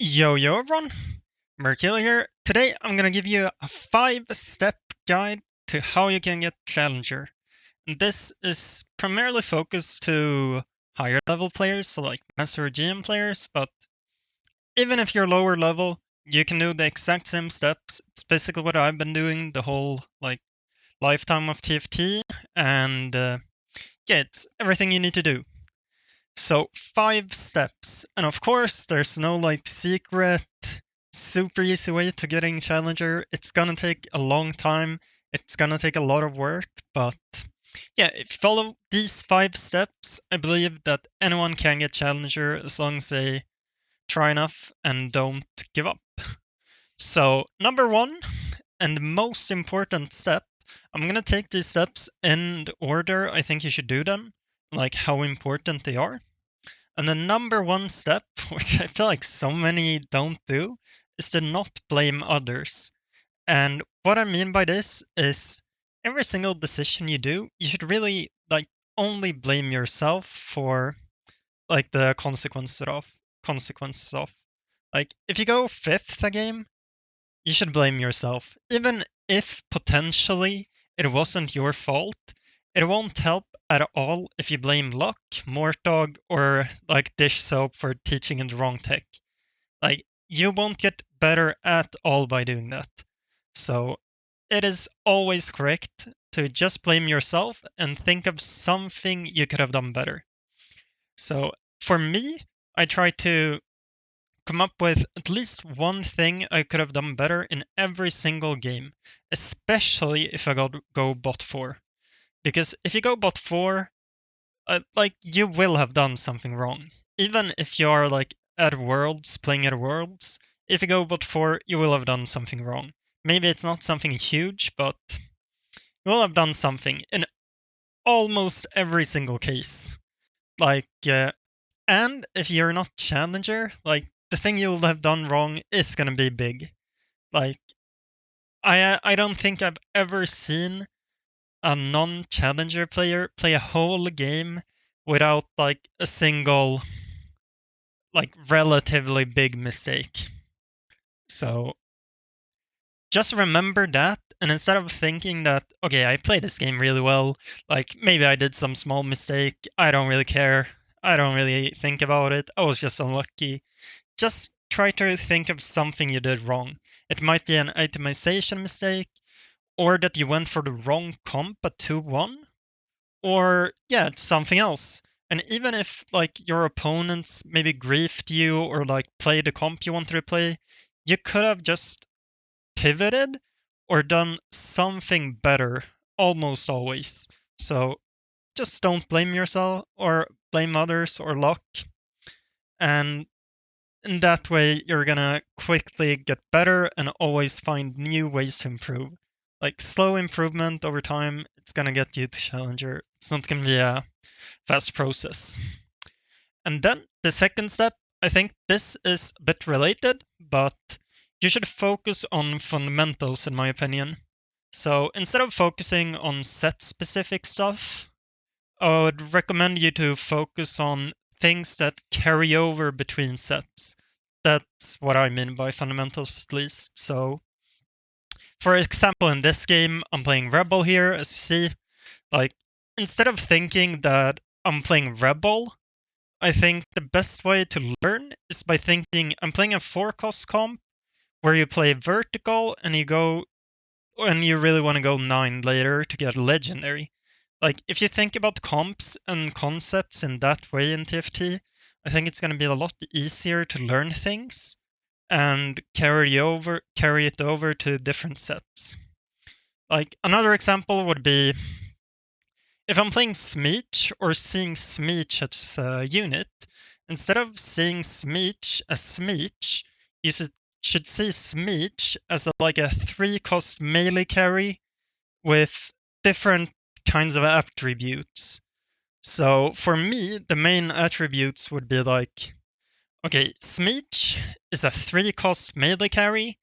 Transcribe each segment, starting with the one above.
Yo everyone, Mercurial here. Today I'm gonna give you a 5-step guide to how you can get Challenger. And this is primarily focused to higher level players, so like Master or GM players, but even if you're lower level, you can do the exact same steps. It's basically what I've been doing the whole like lifetime of TFT, and yeah, it's everything you need to do. So 5 steps. And of course, there's no like secret, super easy way to getting Challenger. It's gonna take a long time. It's gonna take a lot of work, but yeah, if you follow these 5 steps, I believe that anyone can get Challenger as long as they try enough and don't give up. So, number one, and the most important step, I'm gonna take these steps in the order I think you should do them, like how important they are. And the number one step, which I feel like so many don't do, is to not blame others. And what I mean by this is every single decision you do, you should really like only blame yourself for like the consequences of. Like if you go fifth a game, you should blame yourself. Even if potentially it wasn't your fault, it won't help at all if you blame luck, Mortog, or like dish soap for teaching in the wrong tech. Like, you won't get better at all by doing that. So, it is always correct to just blame yourself and think of something you could have done better. So, for me, I try to come up with at least one thing I could have done better in every single game, especially if I go bot 4. Because if you go bot 4, like you will have done something wrong. Even if you are like at Worlds, playing at Worlds, if you go bot 4, you will have done something wrong. Maybe it's not something huge, but you will have done something in almost every single case. Like, and if you're not challenger, like the thing you will have done wrong is gonna be big. Like, I don't think I've ever seen a non-challenger player play a whole game without like a single like relatively big mistake. So just remember that, and instead of thinking that okay, I played this game really well, like maybe I did some small mistake, I don't really care, I don't really think about it, I was just unlucky. Just try to think of something you did wrong. It might be an itemization mistake, or that you went for the wrong comp at 2-1, or yeah, it's something else. And even if like your opponents maybe griefed you or like played the comp you wanted to play, you could have just pivoted or done something better almost always. So just don't blame yourself or blame others or luck. And in that way, you're gonna quickly get better and always find new ways to improve. Like slow improvement over time, it's gonna get you to challenger. It's not gonna be a fast process. And then the second step, I think this is a bit related, but you should focus on fundamentals, in my opinion. So instead of focusing on set specific stuff, I would recommend you to focus on things that carry over between sets. That's what I mean by fundamentals, at least. So, for example, in this game, I'm playing Rebel here, as you see. Like, instead of thinking that I'm playing Rebel, I think the best way to learn is by thinking I'm playing a 4-cost comp where you play vertical and you really want to go 9 later to get legendary. Like, if you think about comps and concepts in that way in TFT, I think it's going to be a lot easier to learn things and carry it over to different sets. Like, another example would be if I'm playing Smeech or seeing Smeech as a unit, instead of seeing Smeech as Smeech, you should see Smeech as like a 3-cost melee carry with different kinds of attributes. So for me, the main attributes would be like, okay, Smeech is a 3-cost melee carry,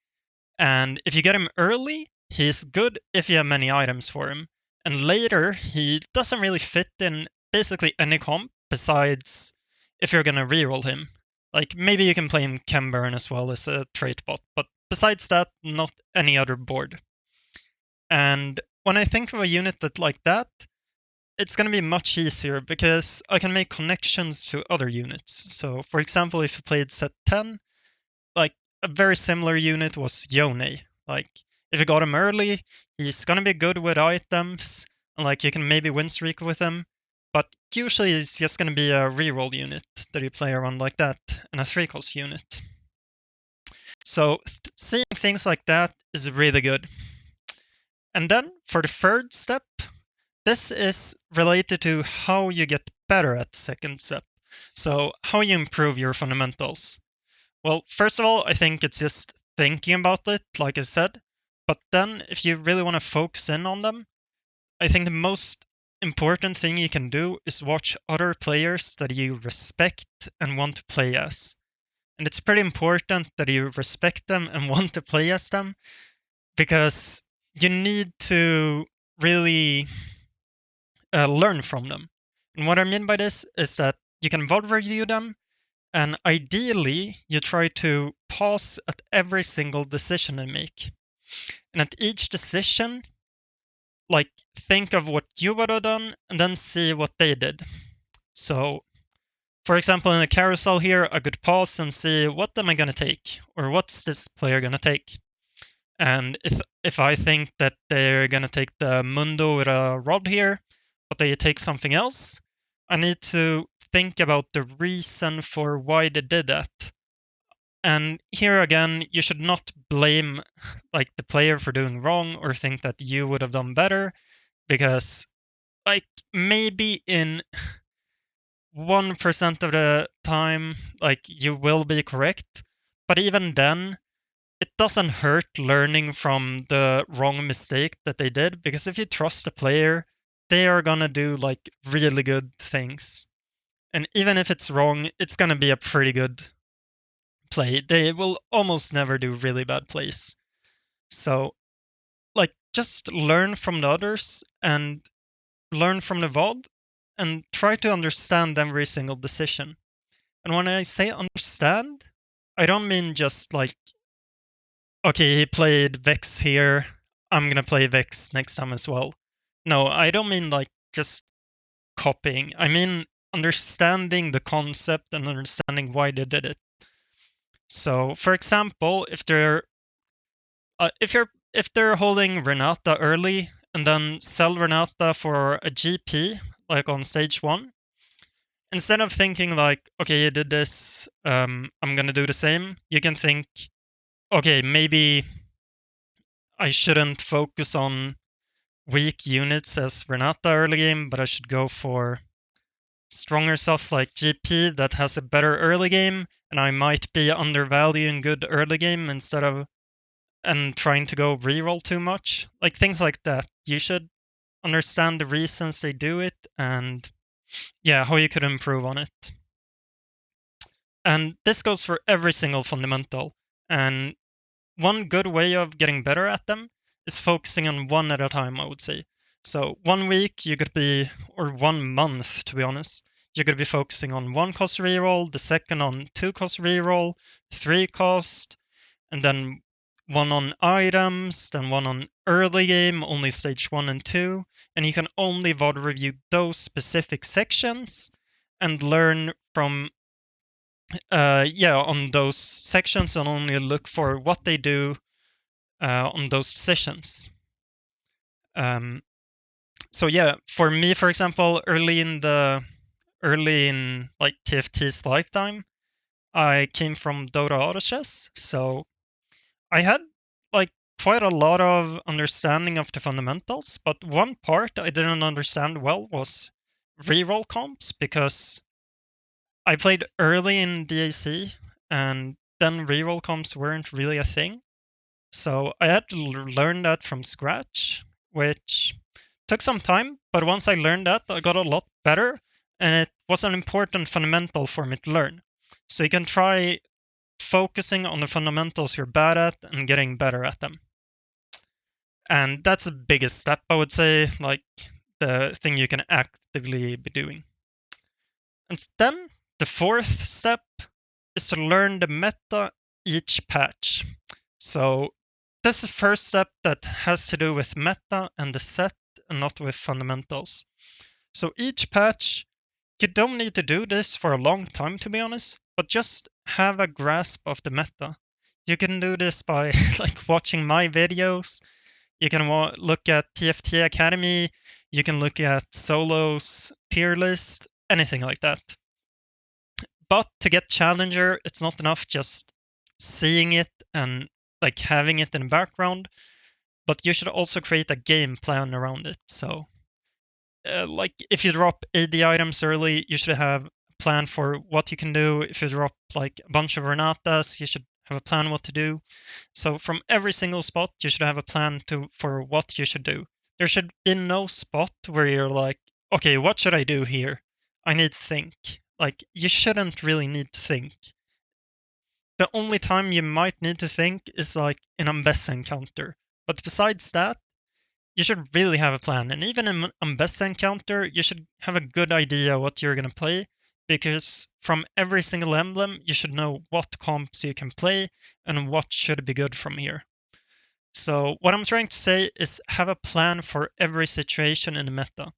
and if you get him early, he's good if you have many items for him. And later, he doesn't really fit in basically any comp besides if you're gonna reroll him. Like maybe you can play in Camburn as well as a trait bot, but besides that, not any other board. And when I think of a unit that like that, it's going to be much easier because I can make connections to other units. So for example, if you played set 10, like a very similar unit was Yone. Like if you got him early, he's gonna be good with items, and like you can maybe win streak with him. But usually it's just gonna be a reroll unit that you play around like that, and a 3-cost unit. So seeing things like that is really good. And then for the third step, this is related to how you get better at the second step. So how you improve your fundamentals. Well, first of all, I think it's just thinking about it, like I said. But then, if you really want to focus in on them, I think the most important thing you can do is watch other players that you respect and want to play as. And it's pretty important that you respect them and want to play as them because you need to really learn from them. And what I mean by this is that you can VOD review them. And ideally, you try to pause at every single decision they make. And at each decision, like think of what you would have done and then see what they did. So, for example, in a carousel here, I could pause and see what am I going to take, or what's this player going to take. And if I think that they're going to take the Mundo with a rod here, but they take something else, I need to think about the reason for why they did that. And here again, you should not blame like the player for doing wrong or think that you would have done better, because like maybe in 1% of the time, like you will be correct, but even then, it doesn't hurt learning from the wrong mistake that they did, because if you trust the player, they are gonna do like really good things. And even if it's wrong, it's gonna be a pretty good play. They will almost never do really bad plays. So, like, just learn from the others and learn from the VOD and try to understand every single decision. And when I say understand, I don't mean just like, okay, he played Vex here, I'm gonna play Vex next time as well. No, I don't mean like just copying. I mean understanding the concept and understanding why they did it. So, for example, if they're holding Renata early and then sell Renata for a GP, like on stage 1, instead of thinking like, okay, you did this, I'm gonna do the same, you can think, okay, maybe I shouldn't focus on weak units as Renata early game, but I should go for stronger stuff like GP that has a better early game, and I might be undervaluing good early game instead of and trying to go reroll too much. Like things like that. You should understand the reasons they do it and yeah, how you could improve on it. And this goes for every single fundamental. And one good way of getting better at them is focusing on one at a time, I would say. So 1 week you could be, or 1 month to be honest, you could be focusing on 1 cost reroll, the second on 2 cost reroll, 3 cost, and then 1 on items, then 1 on early game, only stage 1 and 2, and you can only VOD review those specific sections and learn from on those sections and only look for what they do on those decisions. So yeah, for me, for example, early in like TFT's lifetime, I came from Dota Auto Chess, so I had like quite a lot of understanding of the fundamentals, but one part I didn't understand well was reroll comps, because I played early in DAC and then reroll comps weren't really a thing. So I had to learn that from scratch, which took some time, but once I learned that, I got a lot better, and it was an important fundamental for me to learn. So you can try focusing on the fundamentals you're bad at and getting better at them. And that's the biggest step, I would say, like the thing you can actively be doing. And then the fourth step is to learn the meta each patch. So this is the first step that has to do with meta and the set and not with fundamentals. So each patch, you don't need to do this for a long time, to be honest, but just have a grasp of the meta. You can do this by like watching my videos. You can look at TFT Academy. You can look at Solo's tier list, anything like that. But to get Challenger, it's not enough just seeing it and like having it in the background, but you should also create a game plan around it. So like if you drop AD items early, you should have a plan for what you can do. If you drop like a bunch of Renatas, you should have a plan what to do. So from every single spot, you should have a plan for what you should do. There should be no spot where you're like, okay, what should I do here? I need to think. Like you shouldn't really need to think. The only time you might need to think is like in a best encounter. But besides that, you should really have a plan. And even in best encounter, you should have a good idea what you're going to play, because from every single emblem, you should know what comps you can play and what should be good from here. So what I'm trying to say is have a plan for every situation in the meta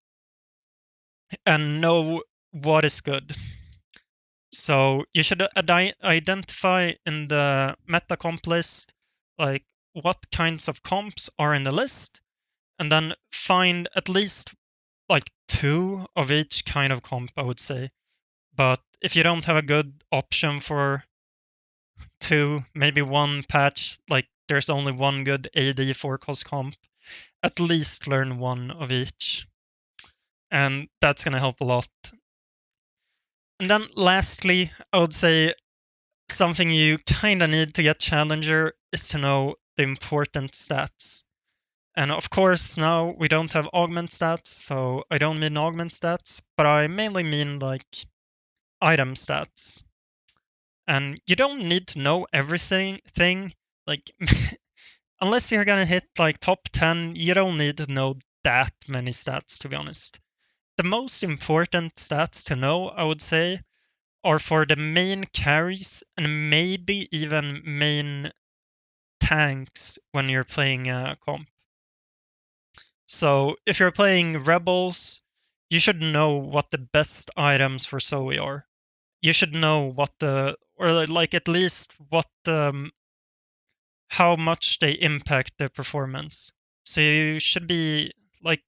and know what is good. So you should identify in the meta comp list like what kinds of comps are in the list, and then find at least like 2 of each kind of comp, I would say. But if you don't have a good option for 2, maybe one patch, like there's only one good AD 4-cost comp, at least learn 1 of each. And that's going to help a lot. And then lastly, I would say something you kind of need to get Challenger is to know the important stats. And of course, now we don't have augment stats, so I don't mean augment stats, but I mainly mean like item stats. And you don't need to know everything. Like, unless you're gonna hit like top 10, you don't need to know that many stats, to be honest. The most important stats to know, I would say, are for the main carries and maybe even main tanks when you're playing a comp. So if you're playing Rebels, you should know what the best items for Zoe are. You should know or like at least how much they impact the performance. So like,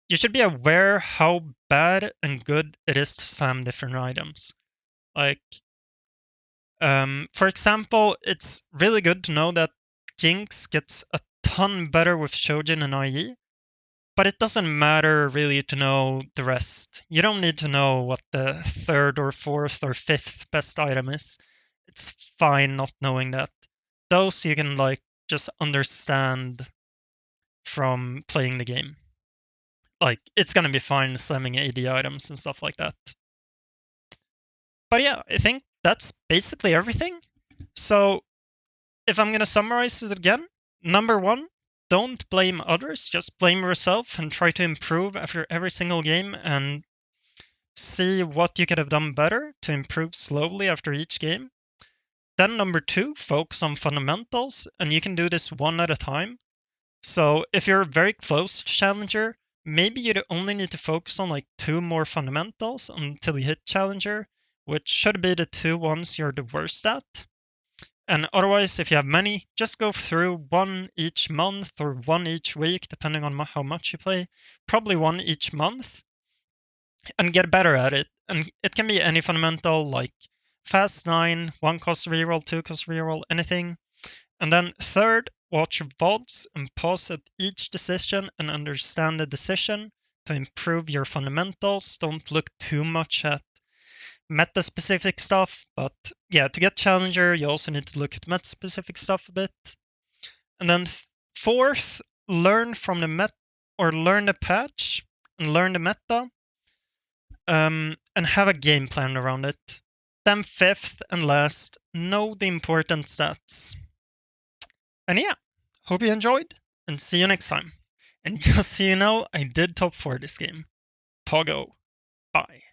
you should be aware how bad and good it is to slam different items. Like, for example, it's really good to know that Jinx gets a ton better with Shojin and IE, but it doesn't matter really to know the rest. You don't need to know what the 3rd or 4th or 5th best item is. It's fine not knowing that. Those you can like just understand from playing the game. Like it's gonna be fine slamming AD items and stuff like that. But yeah, I think that's basically everything. So if I'm gonna summarize it again, number 1, don't blame others, just blame yourself and try to improve after every single game and see what you could have done better to improve slowly after each game. Then number 2, focus on fundamentals, and you can do this one at a time. So if you're very close to Challenger, maybe you only need to focus on like 2 more fundamentals until you hit Challenger, which should be the 2 ones you're the worst at. And otherwise, if you have many, just go through 1 each month or 1 each week, depending on how much you play. Probably 1 each month, and get better at it. And it can be any fundamental like fast 9, 1-cost reroll, 2-cost reroll, anything. And then third, watch VODs and pause at each decision and understand the decision to improve your fundamentals. Don't look too much at meta-specific stuff, but yeah, to get Challenger, you also need to look at meta-specific stuff a bit. And then fourth, learn from the learn the patch and learn the meta, and have a game plan around it. Then fifth and last, know the important stats. And yeah, hope you enjoyed, and see you next time. And just so you know, I did top 4 this game. Pogo. Bye.